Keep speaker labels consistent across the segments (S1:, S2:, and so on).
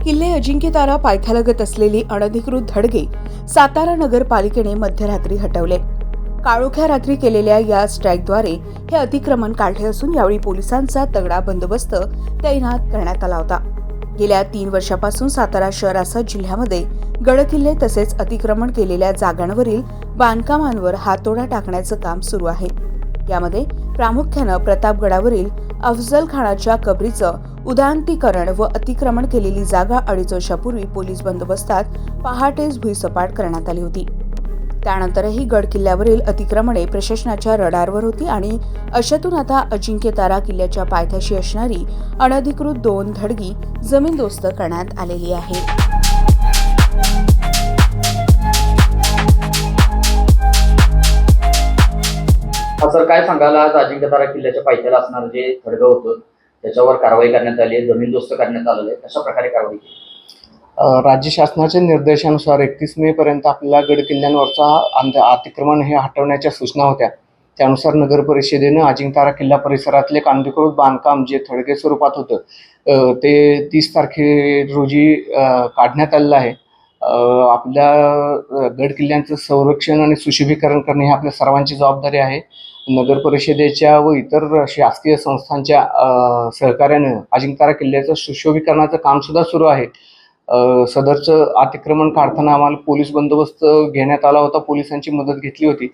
S1: किल्ले अजिंक्यतारा पायथ्यालगत असलेली अनधिकृत धडगे सातारा नगरपालिकेने मध्यरात्री हटवले। काळोख्या रात्री केलेल्या या स्ट्राईकद्वारे हे अतिक्रमण काढले असून यावेळी पोलिसांचा तगडा बंदोबस्त तैनात करण्यात आला होता। गेल्या 3 वर्षापासून सातारा शहरासह जिल्ह्यामध्ये गडकिल्ले तसेच अतिक्रमण केलेल्या जागांवरील बांधकामांवर हातोडा टाकण्याचं काम सुरू आहे। यामध्ये प्रामुख्यानं प्रतापगडावरील अफजल खानाच्या कबरीचं उदांतीकरण व अतिक्रमण केलेली जागा 2.5 वर्षापूर्वी पोलीस बंदोबस्तात पहाटेच भुईसपाट करण्यात आली होती। त्यानंतरही गड किल्ल्यावरील अतिक्रमणे प्रशासनाच्या रडारवर होती आणि अशातून आता अजिंक्यतारा किल्ल्याच्या पायथ्याशी असणारी अनधिकृत 2 धडगी जमीनदोस्त करण्यात आलेली आहे।
S2: सर, काय सांगाल, आज अजिंक्यतारा किल्ल्याच्या पायथ्याला असणारं जे थडगं होतं त्याच्यावर कारवाई करण्यात आली आहे, जमीनदोस्त करण्यात आलेलं आहे, कशा प्रकारे कारवाई केली?
S3: राज्य शासनाच्या निर्देशानुसार 31 मे पर्यंत आपल्या गड किल्ल्यांवरचा अतिक्रमण हे हटवण्याच्या सूचना होत्या। त्यानुसार नगर परिषदेनं अजिंक्यतारा किल्ला परिसरातले अनधिकृत बांधकाम जे थडगे स्वरूपात होतं ते 30 तारखे रोजी काढण्यात आलेलं आहे। आपल्या गड किल्ल्यांचं संरक्षण आणि सुशोभीकरण करणे ही आपल्या सर्वांची जबाबदारी आहे। नगर परिषदेच्या व इतर शासकीय संस्थांच्या सहकार्यानं अजिंक्यतारा किल्ल्याचं सुशोभीकरणाचं काम सुद्धा सुरू आहे। सदरचं अतिक्रमण काढताना आम्हाला पोलीस बंदोबस्त घेण्यात आला होता, पोलिसांची मदत घेतली होती।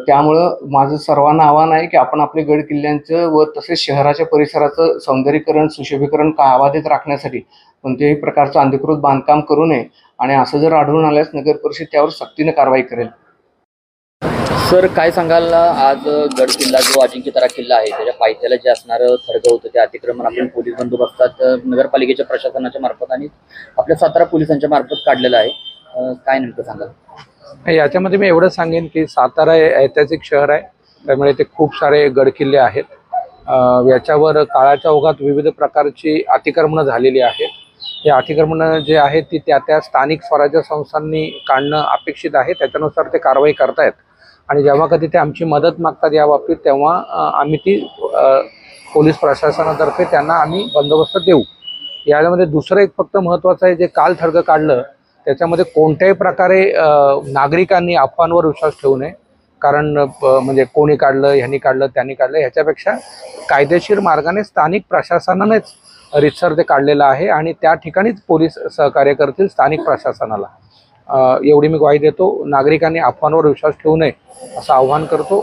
S3: त्यामुळं माझं सर्वांना आव्हान आहे की आपण आपले गड किल्ल्यांचं व तसेच शहराच्या परिसराचं सौंदर्यीकरण सुशोभीकरण कायदेशीर राखण्यासाठी कोणत्याही प्रकारचं अनधिकृत बांधकाम करू नये आणि असं जर आढळून आल्यास नगर परिषद त्यावर सक्तीने कारवाई करेल।
S2: सर, काय सांगाल, आज गड किल्ला जो अजिंक्यतारा किल्ला आहे त्याच्या पायथ्याला जे असणारं थडगं होतं ते अतिक्रमण आपण पोलीस बंदोबस्तात नगरपालिकेच्या प्रशासनाच्या मार्फत आणि आपल्या सातारा पोलिसांच्या मार्फत काढलेलं आहे, काय नेमकं सांगाल?
S4: याच्यामध्ये मी एवढं सांगेन की सातारा हे ऐतिहासिक शहर आहे, त्यामुळे ते खूप सारे गडकिल्ले आहेत। याच्यावर काळाच्या ओघात विविध प्रकारची अतिक्रमणं झालेली आहेत। हे अतिक्रमणं जे आहेत ती त्या स्थानिक स्वराज्य संस्थांनी काढणं अपेक्षित आहे, त्याच्यानुसार ते कारवाई करतायत आणि जेव्हा कधी ते आमची मदत मागतात या बाबतीत तेव्हा आम्ही ती पोलीस प्रशासनातर्फे त्यांना आम्ही बंदोबस्त देऊ। यामध्ये दुसरं एक फक्त महत्त्वाचं आहे, जे काल थडगं काढलं त्याच्यामध्ये कोणत्याही प्रकारे नागरिकांनी अफवांवर विश्वास ठेवू नये, कारण म्हणजे कोणी काढलं, ह्यांनी काढलं, त्यांनी काढलं, ह्याच्यापेक्षा कायदेशीर मार्गाने स्थानिक प्रशासनानेच रीतसर ते काढलेलं आहे आणि त्या ठिकाणीच पोलीस सहकार्य करतील स्थानिक प्रशासनाला। एवढी मी ग्वाही देतो। नागरिकांनी अफवांवर विश्वास ठेवू नये असं आवाहन करतो।